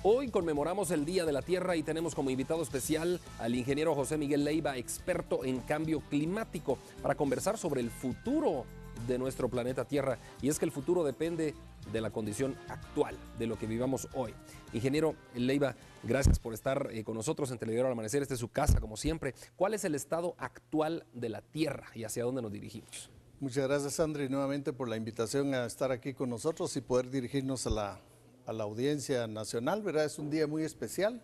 Hoy conmemoramos el Día de la Tierra y tenemos como invitado especial al ingeniero José Miguel Leiva, experto en cambio climático, para conversar sobre el futuro de nuestro planeta Tierra. Y es que el futuro depende de la condición actual, de lo que vivamos hoy. Ingeniero Leiva, gracias por estar con nosotros en Telediario al Amanecer. Esta es su casa, como siempre. ¿Cuál es el estado actual de la Tierra y hacia dónde nos dirigimos? Muchas gracias, Andri, nuevamente por la invitación a estar aquí con nosotros y poder dirigirnos a la audiencia nacional, ¿verdad? Es un día muy especial.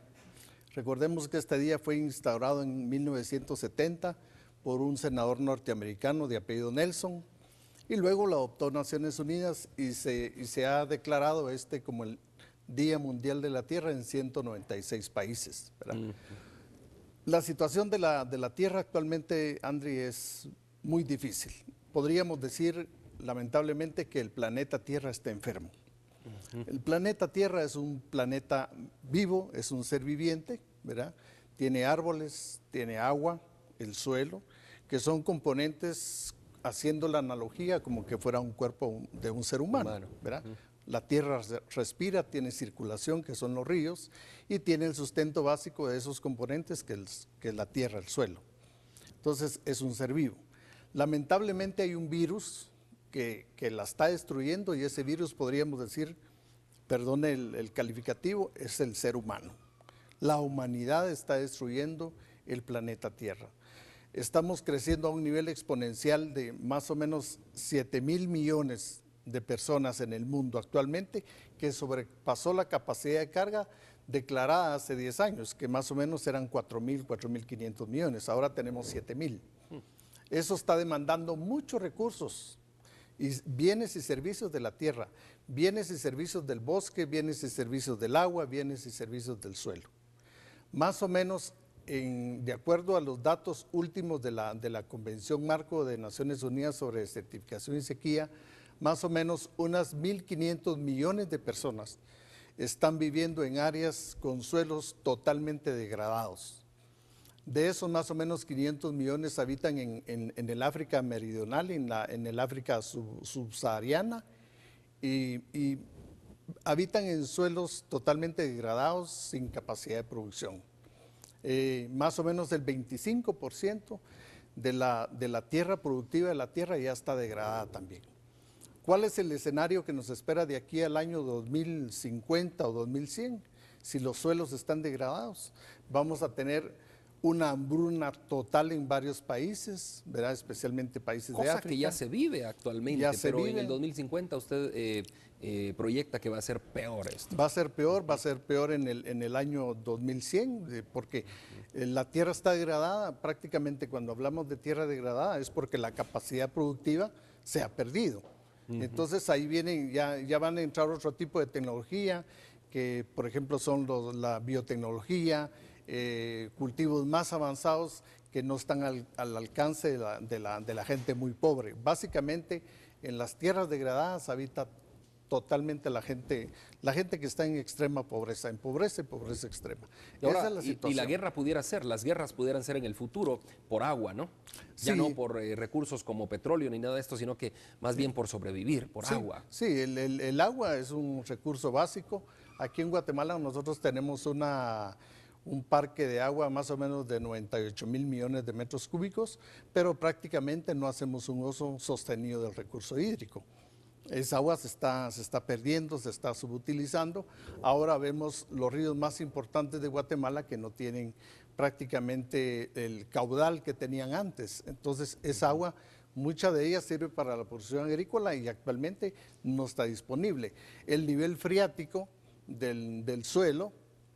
Recordemos que este día fue instaurado en 1970 por un senador norteamericano de apellido Nelson, y luego lo adoptó Naciones Unidas y se ha declarado como el Día Mundial de la Tierra en 196 países, ¿verdad? La situación de la Tierra actualmente, Andri, es muy difícil. Podríamos decir, lamentablemente, que el planeta Tierra está enfermo. El planeta Tierra es un planeta vivo, es un ser viviente, ¿verdad? Tiene árboles, tiene agua, el suelo, que son componentes, haciendo la analogía como que fuera un cuerpo de un ser humano, ¿verdad? La Tierra respira, tiene circulación, que son los ríos, y tiene el sustento básico de esos componentes, que es la tierra, el suelo. Entonces, es un ser vivo. Lamentablemente hay un virus que la está destruyendo, y ese virus, podríamos decir, perdone el calificativo, es el ser humano. La humanidad está destruyendo el planeta Tierra. Estamos creciendo a un nivel exponencial de más o menos 7,000 millones de personas en el mundo actualmente, que sobrepasó la capacidad de carga declarada hace 10 años, que más o menos eran 4,000, 4,500 millones. Ahora tenemos 7,000. Eso está demandando muchos recursos, y bienes y servicios de la tierra, bienes y servicios del bosque, bienes y servicios del agua, bienes y servicios del suelo. Más o menos, de acuerdo a los datos últimos de la Convención Marco de Naciones Unidas sobre Desertificación y Sequía, más o menos unas 1,500 millones de personas están viviendo en áreas con suelos totalmente degradados. De esos, más o menos 500 millones habitan en el África meridional, en el África subsahariana, y habitan en suelos totalmente degradados, sin capacidad de producción. Más o menos el 25% de la tierra productiva de la tierra ya está degradada también. ¿Cuál es el escenario que nos espera de aquí al año 2050 o 2100? Si los suelos están degradados, vamos a tener una hambruna total en varios países, ¿verdad? Especialmente países de África. Cosa que ya se vive actualmente, pero en el 2050 usted proyecta que va a ser peor esto. Va a ser peor en el año 2100, porque la tierra está degradada. Prácticamente, cuando hablamos de tierra degradada, es porque la capacidad productiva se ha perdido. Entonces ahí vienen, ya van a entrar otro tipo de tecnología, que por ejemplo son la biotecnología, cultivos más avanzados que no están al alcance de la gente muy pobre. Básicamente, en las tierras degradadas habita totalmente la gente que está en extrema pobreza, en pobreza extrema. Ahora, esa es la situación. Y la guerra las guerras pudieran ser en el futuro por agua, ¿no? Ya Sí. no por recursos como petróleo ni nada de esto, sino que más bien por sobrevivir, por agua. Sí, el agua es un recurso básico. Aquí en Guatemala nosotros tenemos un parque de agua más o menos de 98,000 millones de metros cúbicos, pero prácticamente no hacemos un uso sostenido del recurso hídrico. Esa agua se está perdiendo, se está subutilizando. Ahora vemos los ríos más importantes de Guatemala que no tienen prácticamente el caudal que tenían antes. Entonces, esa agua, mucha de ella sirve para la producción agrícola y actualmente no está disponible. El nivel freático del suelo,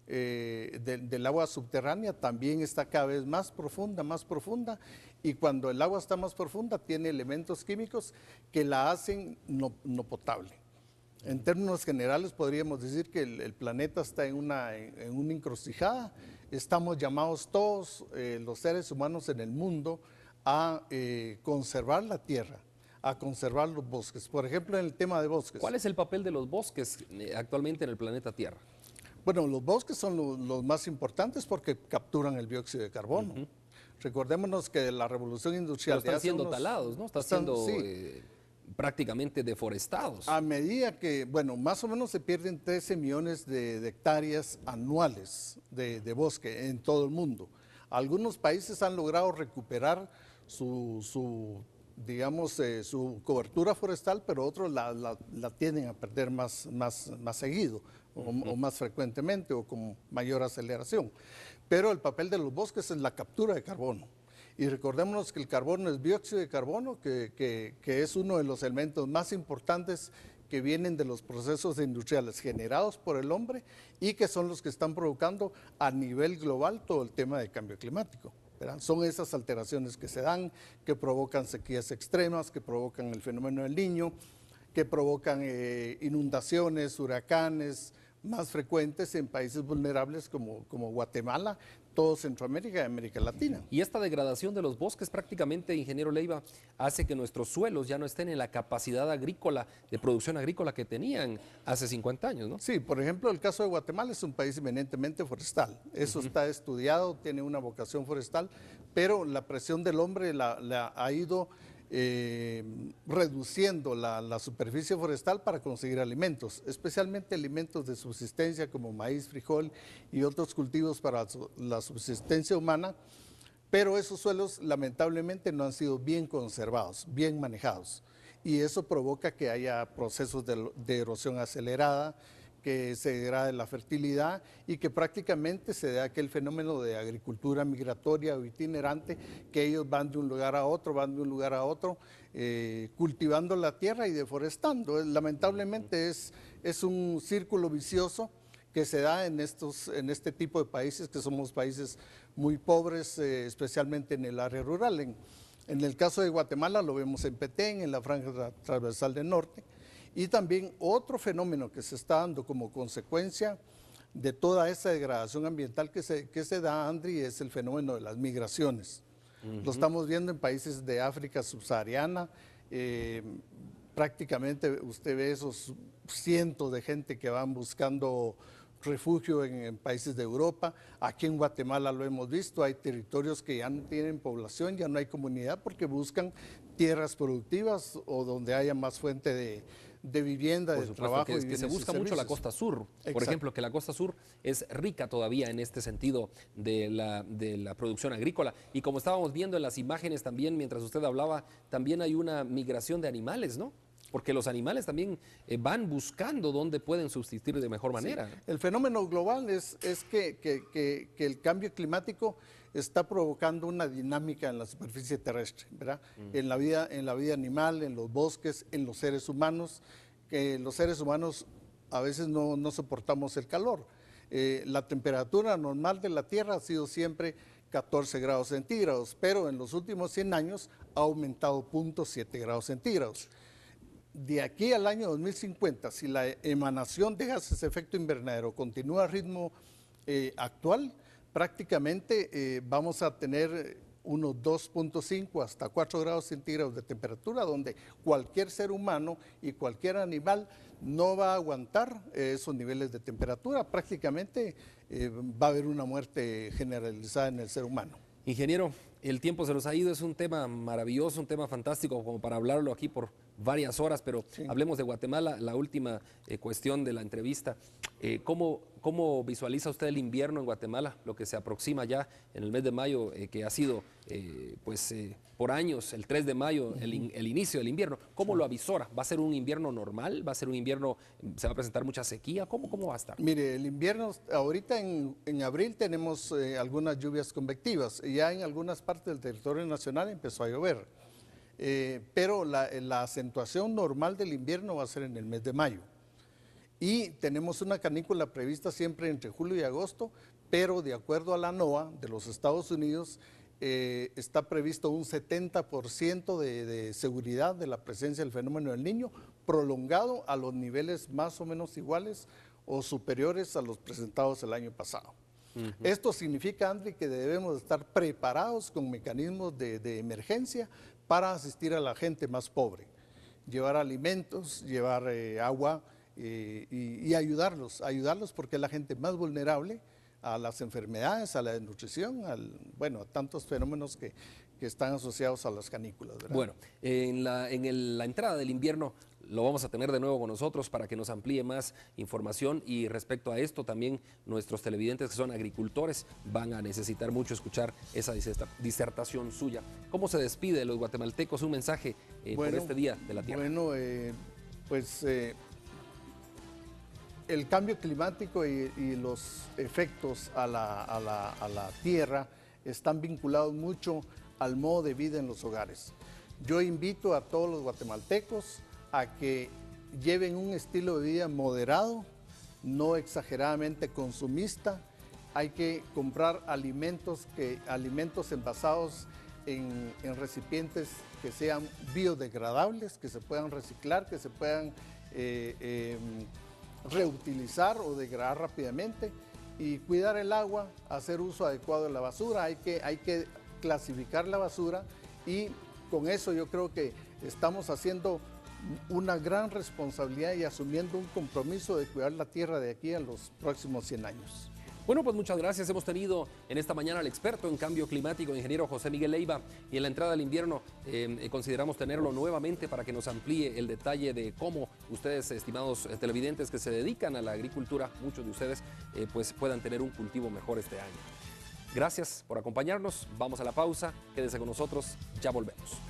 del agua subterránea, también está cada vez más profunda, y cuando el agua está más profunda tiene elementos químicos que la hacen no potable. En términos generales podríamos decir que el planeta está en una encrucijada. Estamos llamados todos los seres humanos en el mundo a conservar la tierra, a conservar los bosques. Por ejemplo, en el tema de bosques. ¿Cuál es el papel de los bosques actualmente en el planeta Tierra? Bueno, los bosques son los más importantes porque capturan el dióxido de carbono. Recordémonos que la revolución industrial... Pero están siendo talados, ¿no? Están siendo prácticamente deforestados. A medida que, bueno, más o menos se pierden 13 millones de hectáreas anuales de bosque en todo el mundo. Algunos países han logrado recuperar digamos, su cobertura forestal, pero otros la tienden a perder más seguido o más frecuentemente o con mayor aceleración. Pero el papel de los bosques es la captura de carbono. Y recordémonos que el carbono es dióxido de carbono, que es uno de los elementos más importantes que vienen de los procesos industriales generados por el hombre y que son los que están provocando a nivel global todo el tema del cambio climático. ¿Verdad? Son esas alteraciones que se dan, que provocan sequías extremas, que provocan el fenómeno del Niño, que provocan inundaciones, huracanes más frecuentes en países vulnerables como Guatemala, todo Centroamérica y América Latina. Y esta degradación de los bosques prácticamente, ingeniero Leiva, hace que nuestros suelos ya no estén en la capacidad agrícola, de producción agrícola que tenían hace 50 años, ¿no? Sí, por ejemplo, el caso de Guatemala es un país eminentemente forestal. Eso está estudiado, tiene una vocación forestal, pero la presión del hombre la ha ido reduciendo la superficie forestal para conseguir alimentos, especialmente alimentos de subsistencia como maíz, frijol y otros cultivos para la subsistencia humana, pero esos suelos lamentablemente no han sido bien conservados, bien manejados, y eso provoca que haya procesos de erosión acelerada, que se degrade la fertilidad y que prácticamente se dé aquel fenómeno de agricultura migratoria o itinerante, que ellos van de un lugar a otro, cultivando la tierra y deforestando. Lamentablemente es un círculo vicioso que se da en este tipo de países, que somos países muy pobres, especialmente en el área rural. En el caso de Guatemala lo vemos en Petén, en la franja transversal del norte. Y también otro fenómeno que se está dando como consecuencia de toda esa degradación ambiental que se da, Andri, es el fenómeno de las migraciones. Lo estamos viendo en países de África subsahariana. Prácticamente usted ve esos cientos de gente que van buscando refugio en países de Europa. Aquí en Guatemala lo hemos visto, hay territorios que ya no tienen población, ya no hay comunidad porque buscan tierras productivas o donde haya más fuente de vivienda, de trabajo. Que se busca mucho la costa sur. Exacto. Por ejemplo, que la costa sur es rica todavía en este sentido de la producción agrícola. Y como estábamos viendo en las imágenes también, mientras usted hablaba, también hay una migración de animales, ¿no? Porque los animales también van buscando dónde pueden subsistir de mejor manera. Sí. El fenómeno global es que el cambio climático está provocando una dinámica en la superficie terrestre, ¿verdad? En la vida animal, en los bosques, en los seres humanos, que los seres humanos a veces no soportamos el calor. La temperatura normal de la Tierra ha sido siempre 14 grados centígrados, pero en los últimos 100 años ha aumentado 0.7 grados centígrados. De aquí al año 2050, si la emanación de gases de efecto invernadero continúa a ritmo actual, prácticamente vamos a tener unos 2.5 hasta 4 grados centígrados de temperatura, donde cualquier ser humano y cualquier animal no va a aguantar esos niveles de temperatura. Prácticamente va a haber una muerte generalizada en el ser humano. Ingeniero, el tiempo se nos ha ido, es un tema maravilloso, un tema fantástico como para hablarlo aquí por varias horas, pero sí. Hablemos de Guatemala, la última cuestión de la entrevista. ¿Cómo visualiza usted el invierno en Guatemala, lo que se aproxima ya en el mes de mayo, que ha sido por años, el 3 de mayo, el inicio del invierno? ¿Cómo lo avisora? ¿Va a ser un invierno normal? ¿Va a ser un invierno, se va a presentar mucha sequía? ¿Cómo va a estar? Mire, el invierno, ahorita en abril tenemos algunas lluvias convectivas, ya en algunas partes del territorio nacional empezó a llover, pero la acentuación normal del invierno va a ser en el mes de mayo. Y tenemos una canícula prevista siempre entre julio y agosto, pero de acuerdo a la NOAA de los Estados Unidos, está previsto un 70% de seguridad de la presencia del fenómeno del Niño, prolongado a los niveles más o menos iguales o superiores a los presentados el año pasado. Esto significa, Andri, que debemos estar preparados con mecanismos de emergencia para asistir a la gente más pobre, llevar alimentos, llevar agua y ayudarlos porque es la gente más vulnerable a las enfermedades, a la desnutrición, a tantos fenómenos que que están asociados a las canículas, ¿verdad? Bueno, la entrada del invierno lo vamos a tener de nuevo con nosotros para que nos amplíe más información, y respecto a esto también nuestros televidentes que son agricultores van a necesitar mucho escuchar esa disertación suya. ¿Cómo se despide de los guatemaltecos? Un mensaje por este Día de la Tierra. Bueno, el cambio climático y los efectos a la tierra están vinculados mucho al modo de vida en los hogares. Yo invito a todos los guatemaltecos a que lleven un estilo de vida moderado, no exageradamente consumista. Hay que comprar alimentos envasados en recipientes que sean biodegradables, que se puedan reciclar, que se puedan reutilizar o degradar rápidamente, y cuidar el agua, hacer uso adecuado de la basura. Hay que clasificar la basura, y con eso yo creo que estamos haciendo una gran responsabilidad y asumiendo un compromiso de cuidar la tierra de aquí a los próximos 100 años. Bueno, pues muchas gracias. Hemos tenido en esta mañana al experto en cambio climático, ingeniero José Miguel Leiva, y en la entrada del invierno consideramos tenerlo nuevamente para que nos amplíe el detalle de cómo ustedes, estimados televidentes que se dedican a la agricultura, muchos de ustedes, pues puedan tener un cultivo mejor este año. Gracias por acompañarnos. Vamos a la pausa. Quédese con nosotros. Ya volvemos.